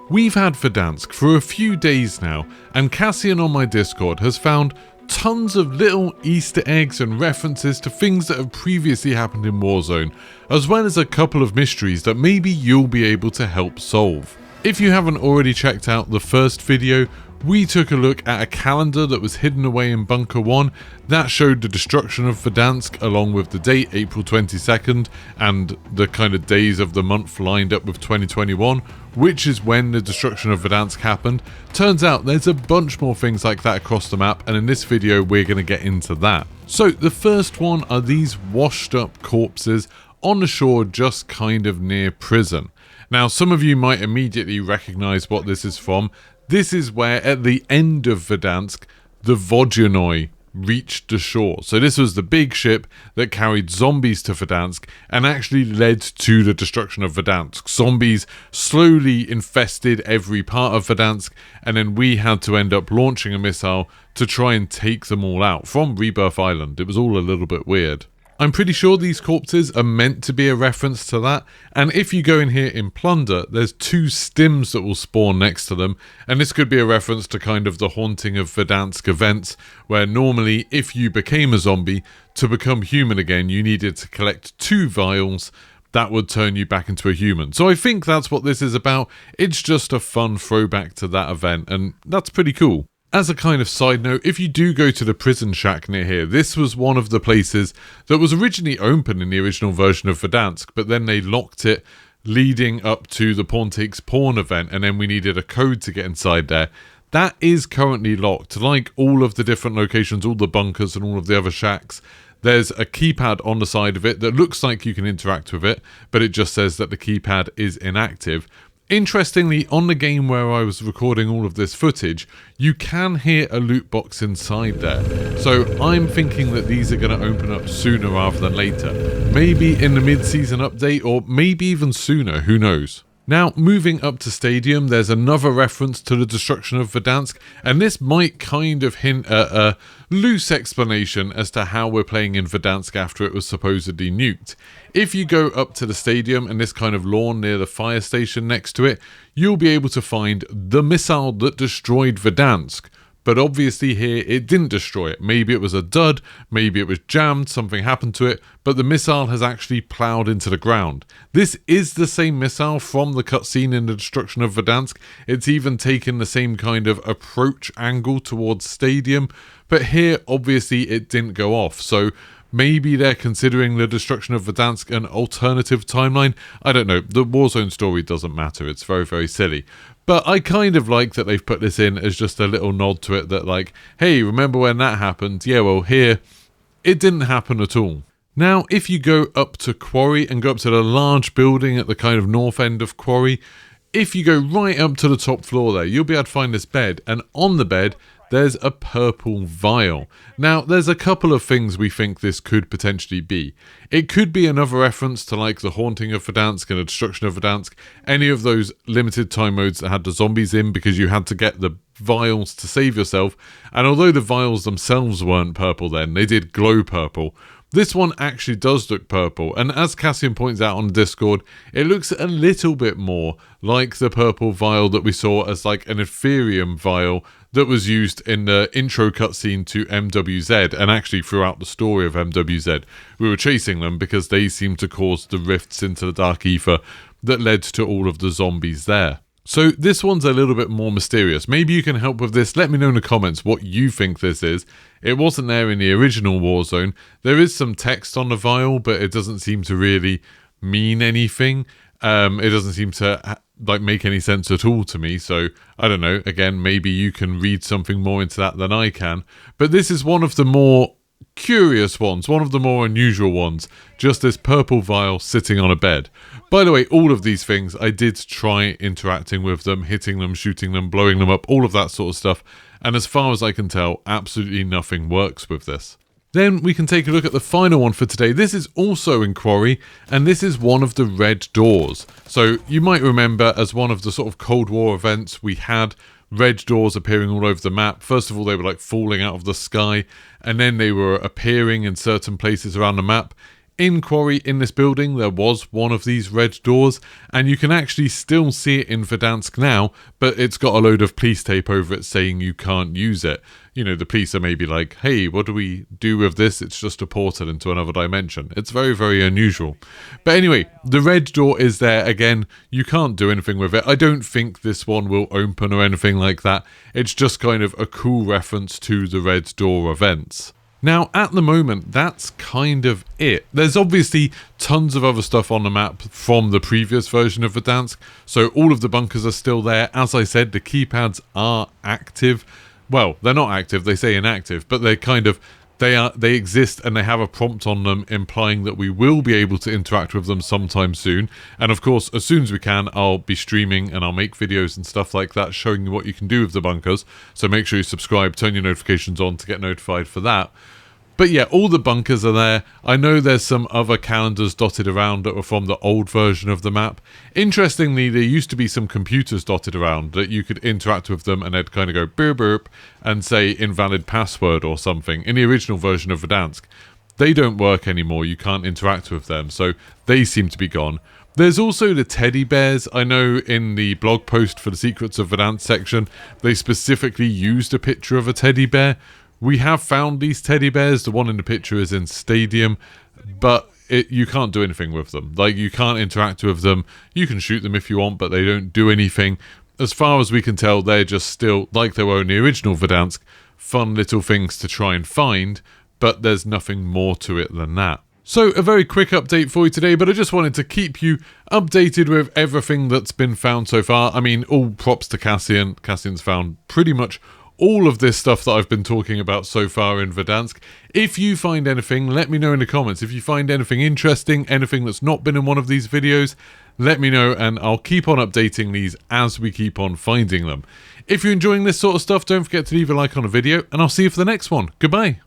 We've had Verdansk for a few days now, and Cassian on my Discord has found tons of little Easter eggs and references to things that have previously happened in Warzone, as well as a couple of mysteries that maybe you'll be able to help solve. If you haven't already checked out the first video, we took a look at a calendar that was hidden away in Bunker 1 that showed the destruction of Verdansk along with the date April 22nd and the kind of days of the month lined up with 2021, which is when the destruction of Verdansk happened. Turns out there's a bunch more things like that across the map, and in this video we're going to get into that. So the first one are these washed up corpses on the shore just kind of near prison. Now some of you might immediately recognise what this is from. This is where, at the end of Verdansk, the Vodyanoi reached the shore. So this was the big ship that carried zombies to Verdansk and actually led to the destruction of Verdansk. Zombies slowly infested every part of Verdansk, and then we had to end up launching a missile to try and take them all out from Rebirth Island. It was all a little bit weird. I'm pretty sure these corpses are meant to be a reference to that, and if you go in here in Plunder, there's 2 stims that will spawn next to them, and this could be a reference to kind of the Haunting of Verdansk events, where normally if you became a zombie, to become human again you needed to collect 2 vials that would turn you back into a human. So I think that's what this is about. It's just a fun throwback to that event, and that's pretty cool. As a kind of side note, if you do go to the prison shack near here, this was one of the places that was originally open in the original version of Verdansk, but then they locked it leading up to the Pawn Takes Pawn event, and then we needed a code to get inside there. That is currently locked. Like all of the different locations, all the bunkers and all of the other shacks, there's a keypad on the side of it that looks like you can interact with it, but it just says that the keypad is inactive. Interestingly, on the game where I was recording all of this footage, you can hear a loot box inside there. So I'm thinking that these are going to open up sooner rather than later. Maybe in the mid-season update, or maybe even sooner, who knows. Now, moving up to Stadium, there's another reference to the destruction of Verdansk, and this might kind of hint at a loose explanation as to how we're playing in Verdansk after it was supposedly nuked. If you go up to the stadium and this kind of lawn near the fire station next to it, you'll be able to find the missile that destroyed Verdansk. But obviously here it didn't destroy it. Maybe it was a dud, maybe it was jammed, something happened to it, but the missile has actually ploughed into the ground. This is the same missile from the cutscene in the destruction of Verdansk. It's even taken the same kind of approach angle towards Stadium, but here obviously it didn't go off, so maybe they're considering the destruction of Verdansk an alternative timeline. I don't know, the Warzone story doesn't matter, it's very, very silly. But I kind of like that they've put this in as just a little nod to it that like, hey, remember when that happened? Yeah, well here, it didn't happen at all. Now, if you go up to Quarry and go up to the large building at the kind of north end of Quarry, if you go right up to the top floor there, you'll be able to find this bed, and on the bed, there's a purple vial. Now, there's a couple of things we think this could potentially be. It could be another reference to like the Haunting of Verdansk and the Destruction of Verdansk, any of those limited time modes that had the zombies in because you had to get the vials to save yourself, and although the vials themselves weren't purple then, they did glow purple. This one actually does look purple, and as Cassian points out on Discord, it looks a little bit more like the purple vial that we saw as like an Ethereum vial that was used in the intro cutscene to MWZ, and actually throughout the story of MWZ. We were chasing them because they seemed to cause the rifts into the Dark Ether that led to all of the zombies there. So this one's a little bit more mysterious. Maybe you can help with this. Let me know in the comments what you think this is. It wasn't there in the original Warzone. There is some text on the vial, but it doesn't seem to really mean anything. It doesn't seem to like make any sense at all to me. So I don't know. Again, maybe you can read something more into that than I can. But this is one of the more curious ones, one of the more unusual ones, just this purple vial sitting on a bed. By the way, all of these things, I did try interacting with them, hitting them, shooting them, blowing them up, all of that sort of stuff, and as far as I can tell, absolutely nothing works with this. Then we can take a look at the final one for today. This is also in Quarry, and this is one of the red doors. So you might remember as one of the sort of Cold War events, we had red doors appearing all over the map. First of all, they were like falling out of the sky, and then they were appearing in certain places around the map. In Quarry, in this building, there was one of these red doors, and you can actually still see it in Verdansk now, but it's got a load of police tape over it saying you can't use it. You know, the police are maybe like, hey, what do we do with this? It's just a portal into another dimension. It's very, very unusual. But anyway, the red door is there. Again, you can't do anything with it. I don't think this one will open or anything like that. It's just kind of a cool reference to the red door events. Now, at the moment, that's kind of it. There's obviously tons of other stuff on the map from the previous version of Verdansk, so all of the bunkers are still there. As I said, the keypads are active. Well, they're not active, they say inactive, but they're kind of, they exist and they have a prompt on them implying that we will be able to interact with them sometime soon. And of course, as soon as we can, I'll be streaming and I'll make videos and stuff like that showing you what you can do with the bunkers. So make sure you subscribe, turn your notifications on to get notified for that. But yeah, all the bunkers are there. I know there's some other calendars dotted around that were from the old version of the map. Interestingly, there used to be some computers dotted around that you could interact with them and they'd kind of go burp burp and say invalid password or something in the original version of Verdansk. They don't work anymore, you can't interact with them, so they seem to be gone. There's also the teddy bears. I know in the blog post for the Secrets of Verdansk section, they specifically used a picture of a teddy bear. We have found these teddy bears. The one in the picture is in Stadium, but you can't do anything with them. Like, you can't interact with them. You can shoot them if you want, but they don't do anything. As far as we can tell, they're just still, like they were in the original Verdansk, fun little things to try and find, but there's nothing more to it than that. So, a very quick update for you today, but I just wanted to keep you updated with everything that's been found so far. I mean, all props to Cassian. Cassian's found pretty much all of this stuff that I've been talking about so far in Verdansk. If you find anything, let me know in the comments. If you find anything interesting, anything that's not been in one of these videos, let me know and I'll keep on updating these as we keep on finding them. If you're enjoying this sort of stuff, don't forget to leave a like on a video and I'll see you for the next one. Goodbye.